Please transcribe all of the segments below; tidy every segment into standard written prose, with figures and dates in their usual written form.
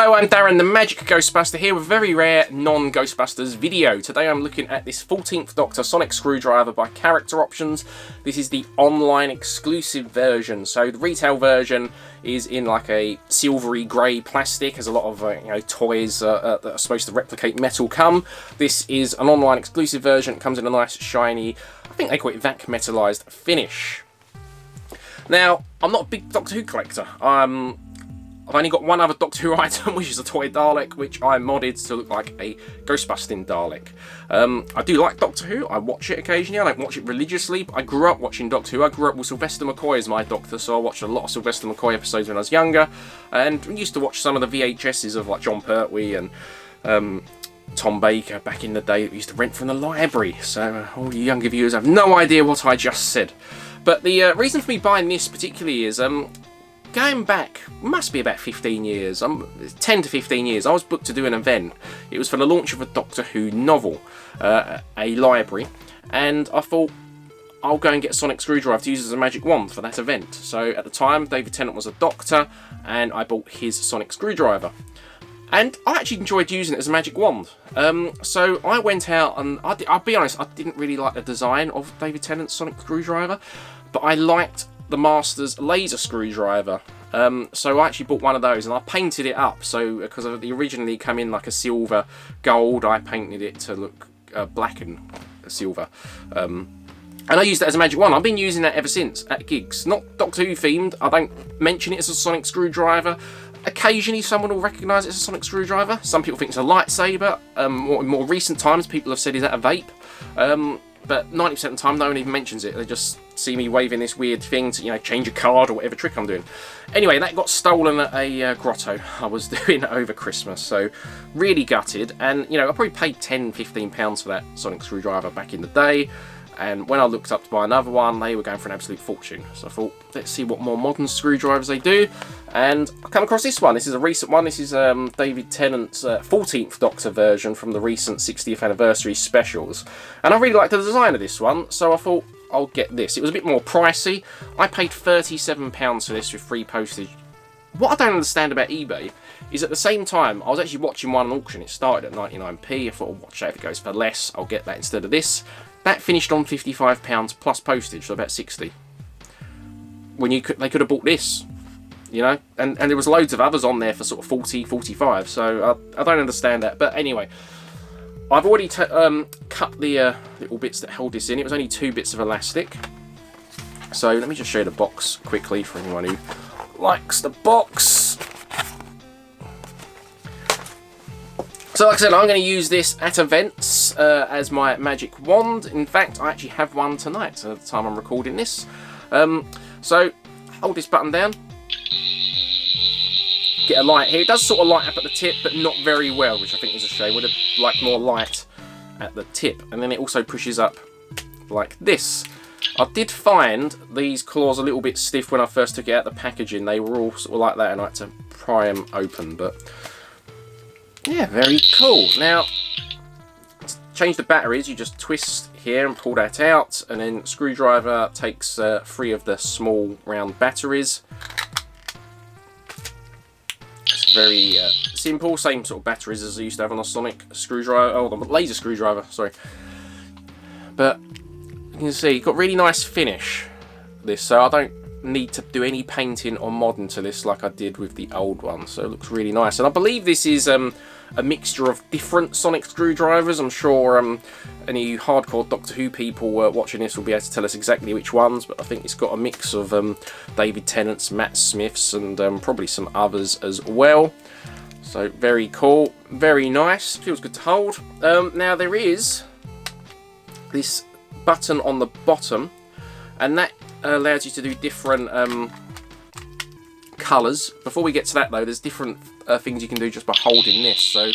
Hello, I'm Darren, the Magic Ghostbuster, here with a very rare non-Ghostbusters video. Today I'm looking at this 14th Doctor sonic screwdriver by Character Options. This is the online exclusive version. So the retail version is in like a silvery grey plastic, as a lot of toys that are supposed to replicate metal come. This is an online exclusive version. It comes in a nice shiny, I think they call it vac metallized finish. Now, I'm not a big Doctor Who collector. I've only got one other Doctor Who item, which is a toy Dalek, which I modded to look like a Ghostbusting Dalek. I do like Doctor Who. I watch it occasionally. I don't watch it religiously, but I grew up watching Doctor Who. I grew up with Sylvester McCoy as my Doctor, so I watched a lot of Sylvester McCoy episodes when I was younger, and used to watch some of the VHSs of like John Pertwee and Tom Baker back in the day that we used to rent from the library. So all you younger viewers have no idea what I just said. But the reason for me buying this particularly is going back, must be about 15 years, 10 to 15 years, I was booked to do an event. It was for the launch of a Doctor Who novel, a library, and I thought I'll go and get a sonic screwdriver to use as a magic wand for that event. So at the time, David Tennant was a Doctor, and I bought his sonic screwdriver. And I actually enjoyed using it as a magic wand. So I went out and, I'll be honest, I didn't really like the design of David Tennant's sonic screwdriver, but I liked the Master's laser screwdriver. So I actually bought one of those and I painted it up. So because they originally come in like a silver gold, I painted it to look black and silver. And I used that as a magic wand. I've been using that ever since at gigs. Not Doctor Who themed. I don't mention it as a sonic screwdriver. Occasionally someone will recognise it as a sonic screwdriver. Some people think it's a lightsaber. In more recent times people have said, is that a vape? But 90% of the time no one even mentions it. They just see me waving this weird thing to, change a card or whatever trick I'm doing. Anyway, that got stolen at a grotto I was doing over Christmas, so really gutted. And, I probably paid £10, £15 for that sonic screwdriver back in the day. And when I looked up to buy another one, they were going for an absolute fortune. So I thought, let's see what more modern screwdrivers they do. And I come across this one. This is a recent one. This is David Tennant's 14th Doctor version from the recent 60th anniversary specials. And I really like the design of this one, so I thought I'll get this. It was a bit more pricey. I paid £37 for this with free postage. What I don't understand about eBay is at the same time, I was actually watching one on auction. It started at 99p. I thought, I'll watch that. If it goes for less, I'll get that instead of this. That finished on £55 plus postage, so about 60. When they could have bought this, and there was loads of others on there for sort of 40, 45. So I don't understand that. But anyway, I've already cut the little bits that held this in. It was only 2 bits of elastic. So let me just show you the box quickly for anyone who likes the box. So like I said, I'm going to use this at events as my magic wand. In fact, I actually have one tonight at the time I'm recording this. So hold this button down. Get a light here. It does sort of light up at the tip, but not very well, which I think is a shame. Would have liked more light at the tip. And then it also pushes up like this. I did find these claws a little bit stiff when I first took it out of the packaging. They were all sort of like that, and I had to pry them open, but yeah, very cool. Now, to change the batteries, you just twist here and pull that out, and then screwdriver takes 3 of the small round batteries. It's very simple, same sort of batteries as I used to have on a sonic screwdriver, oh, the laser screwdriver, sorry. But you can see, it's got really nice finish, this, so I don't need to do any painting or modding to this like I did with the old one, so it looks really nice. And I believe this is a mixture of different sonic screwdrivers. I'm sure any hardcore Doctor Who people watching this will be able to tell us exactly which ones, but I think it's got a mix of David Tennant's, Matt Smith's, and probably some others as well. So very cool, very nice, feels good to hold. Now there is this button on the bottom, and that allows you to do different colours. Before we get to that though, there's different things you can do just by holding this. So I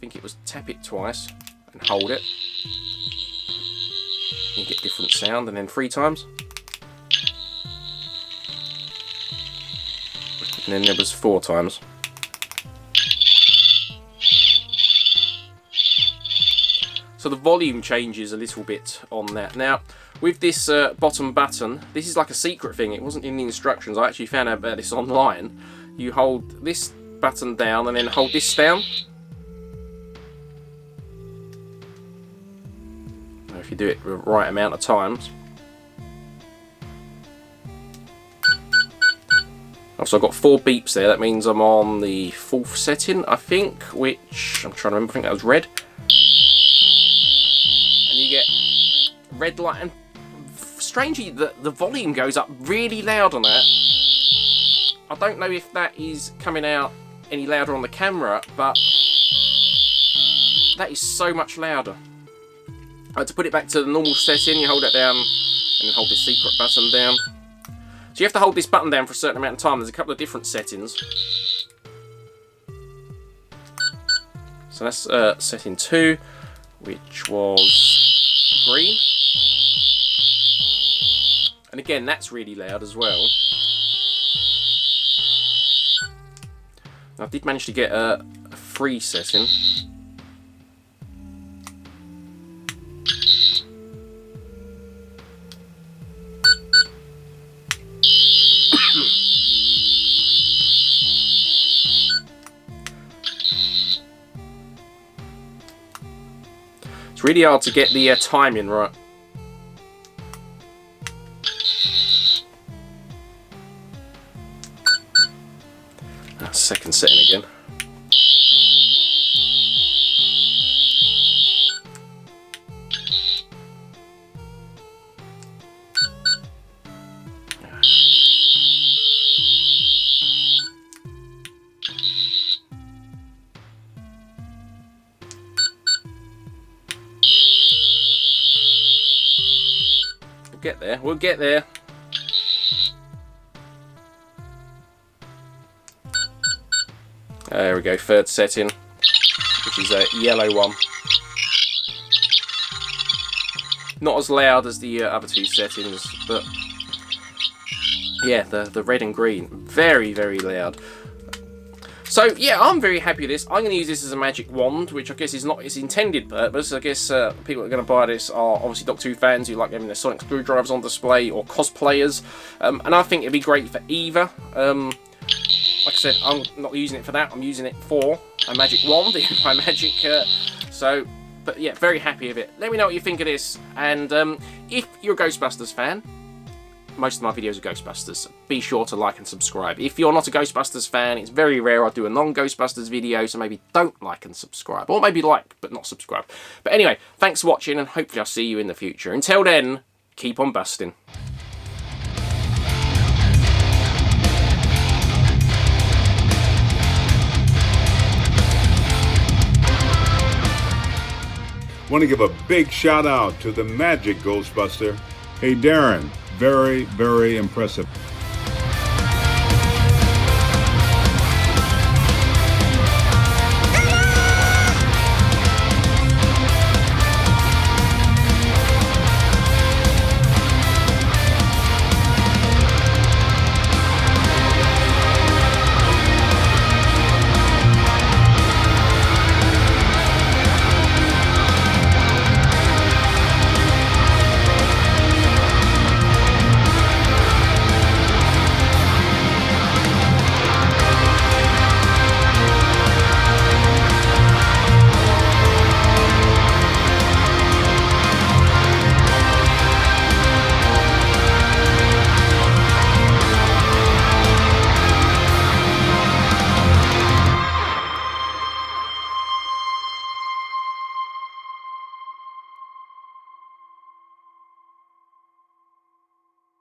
think it was tap it twice and hold it. You get different sound, and then 3 times. And then there was 4 times. So the volume changes a little bit on that. Now, with this bottom button, this is like a secret thing. It wasn't in the instructions. I actually found out about this online. You hold this button down and then hold this down. If you do it the right amount of times. So I've got 4 beeps there. That means I'm on the 4th setting, I think, which I'm trying to remember. I think that was red. And you get red light, and strangely the volume goes up really loud on that. I don't know if that is coming out any louder on the camera, but that is so much louder. To put it back to the normal setting, you hold that down and then hold this secret button down. So you have to hold this button down for a certain amount of time. There's a couple of different settings. So that's setting 2, which was green. And again, that's really loud as well. I did manage to get a free setting. It's really hard to get the timing right. Second setting again. We'll get there. We'll get there. There we go, 3rd setting, which is a yellow one. Not as loud as the other 2 settings, but yeah, the red and green, very, very loud. So yeah, I'm very happy with this. I'm going to use this as a magic wand, which I guess is not its intended purpose. I guess people that are going to buy this are obviously Doctor Who fans who like having their sonic screwdrivers on display, or cosplayers, and I think it'd be great for either. Like I said, I'm not using it for that. I'm using it for a magic wand in my magic. But yeah, very happy with it. Let me know what you think of this. And if you're a Ghostbusters fan, most of my videos are Ghostbusters. Be sure to like and subscribe. If you're not a Ghostbusters fan, it's very rare I do a non-Ghostbusters video, so maybe don't like and subscribe. Or maybe like, but not subscribe. But anyway, thanks for watching, and hopefully I'll see you in the future. Until then, keep on busting. Want to give a big shout out to the Magic Ghostbuster. Hey Darren, very, very impressive.